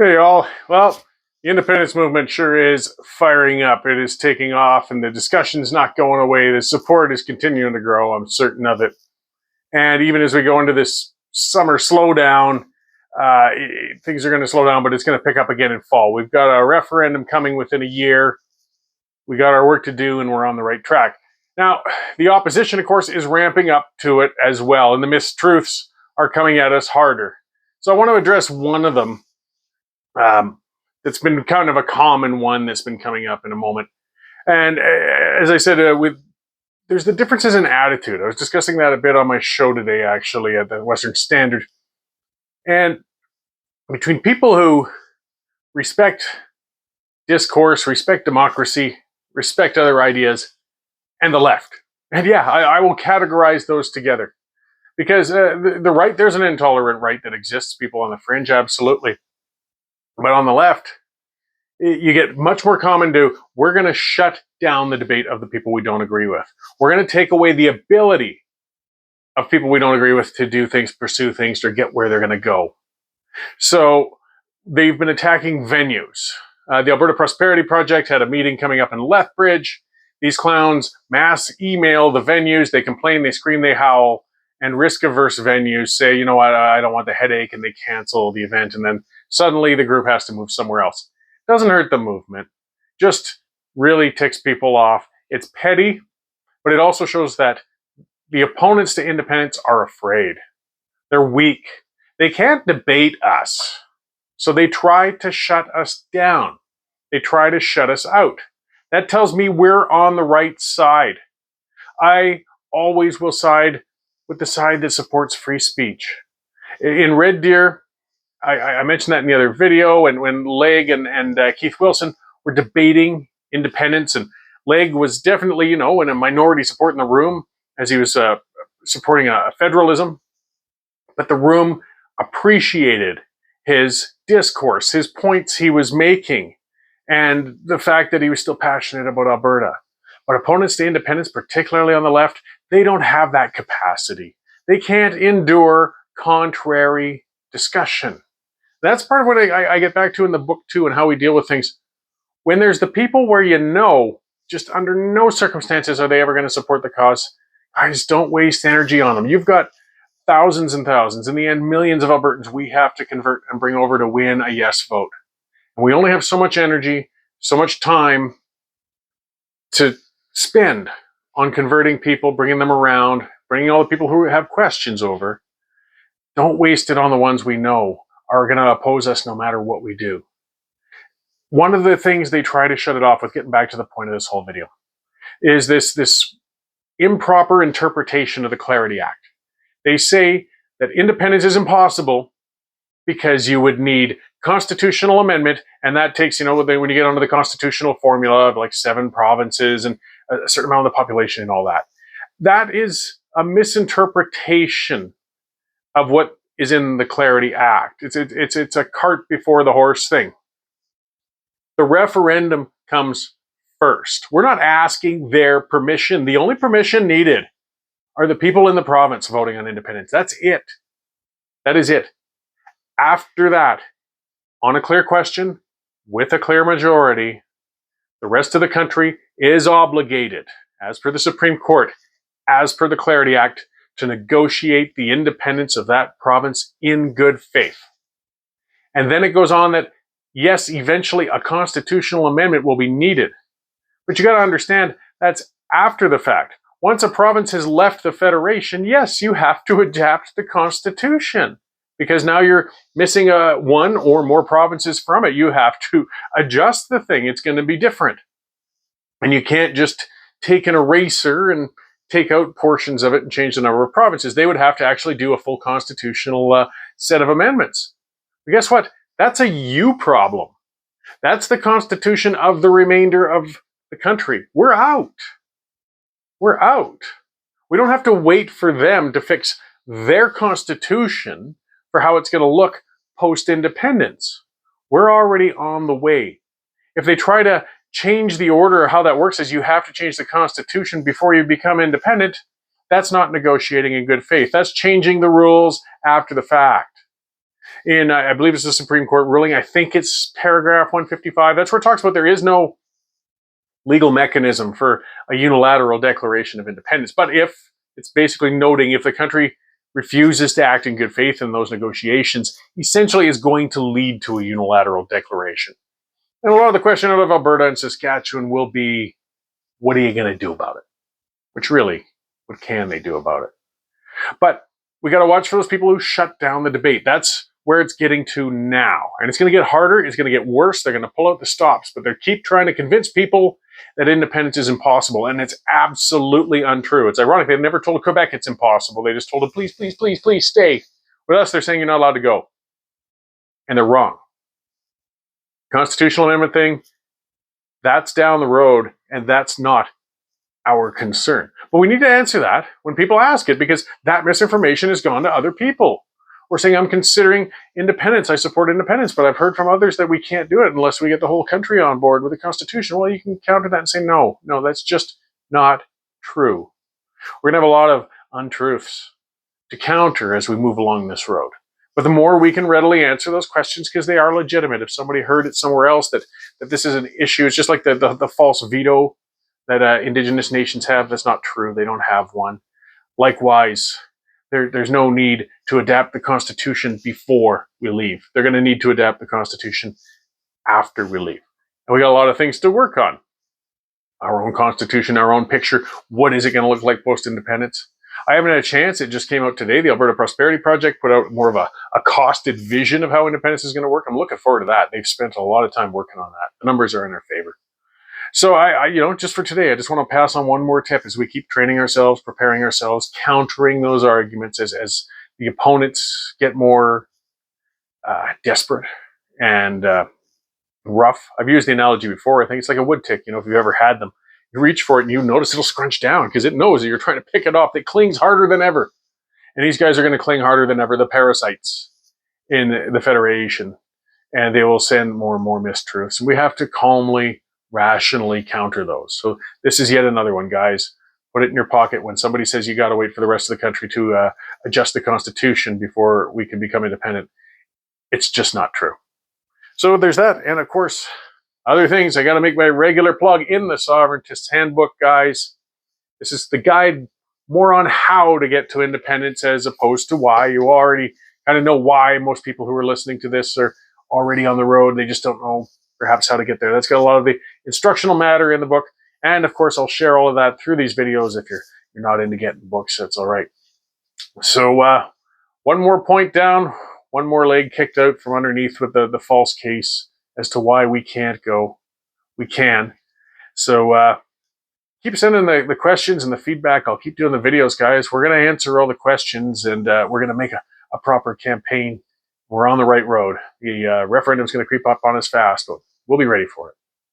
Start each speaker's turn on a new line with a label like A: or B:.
A: Hey all, well, the independence movement sure is firing up. It is taking off and the discussion is not going away. The support is continuing to grow, I'm certain of it. And even as we go into this summer slowdown, things are going to slow down, but it's going to pick up again in fall. We've got a referendum coming within a year. We got our work to do and we're on the right track. Now, the opposition, of course, is ramping up to it as well, and the mistruths are coming at us harder. So I want to address one of them. It's been kind of a common one that's been coming up in a moment. And as I said, there's the differences in attitude. I was discussing that a bit on my show today, actually, at the Western Standard. And between people who respect discourse, respect democracy, respect other ideas, and the left. And yeah, I will categorize those together. Because the right, there's an intolerant right that exists, people on the fringe, absolutely. But on the left, you get much more common to, we're going to shut down the debate of the people we don't agree with. We're going to take away the ability of people we don't agree with to do things, pursue things, or get where they're going to go. So they've been attacking venues. The Alberta Prosperity Project had a meeting coming up in Lethbridge. These clowns mass email the venues. They complain, they scream, they howl. And risk-averse venues say, you know what, I don't want the headache, and they cancel the event. And then suddenly the group has to move somewhere else. Doesn't hurt the movement, just really ticks people off. It's petty, but it also shows that the opponents to independence are afraid. They're weak. They can't debate us. So they try to shut us down. They try to shut us out. That tells me we're on the right side. I always will side with the side that supports free speech. In Red Deer, I mentioned that in the other video, and when Legg and Keith Wilson were debating independence, and Legg was definitely, in a minority support in the room as he was supporting a federalism, but the room appreciated his discourse, his points he was making, and the fact that he was still passionate about Alberta. But opponents to independence, particularly on the left, they don't have that capacity. They can't endure contrary discussion. That's part of what I get back to in the book too, and how we deal with things. When there's the people where just under no circumstances are they ever going to support the cause, guys, don't waste energy on them. You've got thousands and thousands, in the end, millions of Albertans we have to convert and bring over to win a yes vote. And we only have so much energy, so much time to spend on converting people, bringing them around, bringing all the people who have questions over. Don't waste it on the ones we know are going to oppose us no matter what we do. One of the things they try to shut it off with, getting back to the point of this whole video, is this improper interpretation of the Clarity Act. They say that independence is impossible because you would need constitutional amendment, and that takes, when you get onto the constitutional formula of like 7 provinces and a certain amount of the population and all that. That is a misinterpretation of what is in the Clarity Act. It's a cart before the horse thing. The referendum comes first. We're not asking their permission. The only permission needed are the people in the province voting on independence. That's it. That is it. After that, on a clear question, with a clear majority, the rest of the country is obligated, as per the Supreme Court, as per the Clarity Act, to negotiate the independence of that province in good faith. And then it goes on that, yes, eventually a constitutional amendment will be needed. But you got to understand, that's after the fact. Once a province has left the federation, yes, you have to adapt the Constitution. Because now you're missing one or more provinces from it. You have to adjust the thing. It's going to be different. And you can't just take an eraser and take out portions of it and change the number of provinces. They would have to actually do a full constitutional set of amendments. But guess what? That's a you problem. That's the constitution of the remainder of the country. We're out. We're out. We don't have to wait for them to fix their constitution for how it's going to look post-independence. We're already on the way. If they try to change the order, how that works is you have to change the Constitution before you become independent. That's not negotiating in good faith. That's changing the rules after the fact. in, I believe it's the Supreme Court ruling, I think it's paragraph 155, that's where it talks about there is no legal mechanism for a unilateral declaration of independence. But if it's basically noting if the country refuses to act in good faith in those negotiations, essentially is going to lead to a unilateral declaration. And a lot of the question out of Alberta and Saskatchewan will be, what are you going to do about it? Which really, what can they do about it? But we got to watch for those people who shut down the debate. That's where it's getting to now. And it's going to get harder. It's going to get worse. They're going to pull out the stops, but they keep trying to convince people that independence is impossible. And it's absolutely untrue. It's ironic. They've never told Quebec it's impossible. They just told them, please, please, please, please stay. With us, they're saying you're not allowed to go. And they're wrong. Constitutional amendment thing, that's down the road, and that's not our concern. But we need to answer that when people ask it, because that misinformation has gone to other people. We're saying, I'm considering independence, I support independence, but I've heard from others that we can't do it unless we get the whole country on board with the Constitution. Well, you can counter that and say, no, that's just not true. We're going to have a lot of untruths to counter as we move along this road. But the more we can readily answer those questions, because they are legitimate. If somebody heard it somewhere else that this is an issue, it's just like the false veto that Indigenous nations have. That's not true. They don't have one. Likewise, there's no need to adapt the Constitution before we leave. They're going to need to adapt the Constitution after we leave. And we got a lot of things to work on. Our own Constitution, our own picture. What is it going to look like post-independence? I haven't had a chance. It just came out today. The Alberta Prosperity Project put out more of a costed vision of how independence is going to work. I'm looking forward to that. They've spent a lot of time working on that. The numbers are in our favor. So I just for today, I just want to pass on one more tip as we keep training ourselves, preparing ourselves, countering those arguments as the opponents get more desperate and rough. I've used the analogy before. I think it's like a wood tick. If you've ever had them, you reach for it and you notice it'll scrunch down because it knows that you're trying to pick it off. It clings harder than ever. And these guys are going to cling harder than ever, the parasites in the Federation. And they will send more and more mistruths. And we have to calmly, rationally counter those. So this is yet another one, guys. Put it in your pocket when somebody says you got to wait for the rest of the country to adjust the Constitution before we can become independent. It's just not true. So there's that. And of course, other things. I got to make my regular plug in the Sovereignist Handbook, guys. This is the guide more on how to get to independence as opposed to why. You already kind of know why. Most people who are listening to this are already on the road. They just don't know perhaps how to get there. That's got a lot of the instructional matter in the book. And of course, I'll share all of that through these videos. If you're not into getting books, that's all right. So one more point down, one more leg kicked out from underneath with the false case as to why we can't go. We can. So keep sending the questions and the feedback. I'll keep doing the videos, guys. We're going to answer all the questions, and we're going to make a proper campaign. We're on the right road. The referendum is going to creep up on us fast, but we'll be ready for it.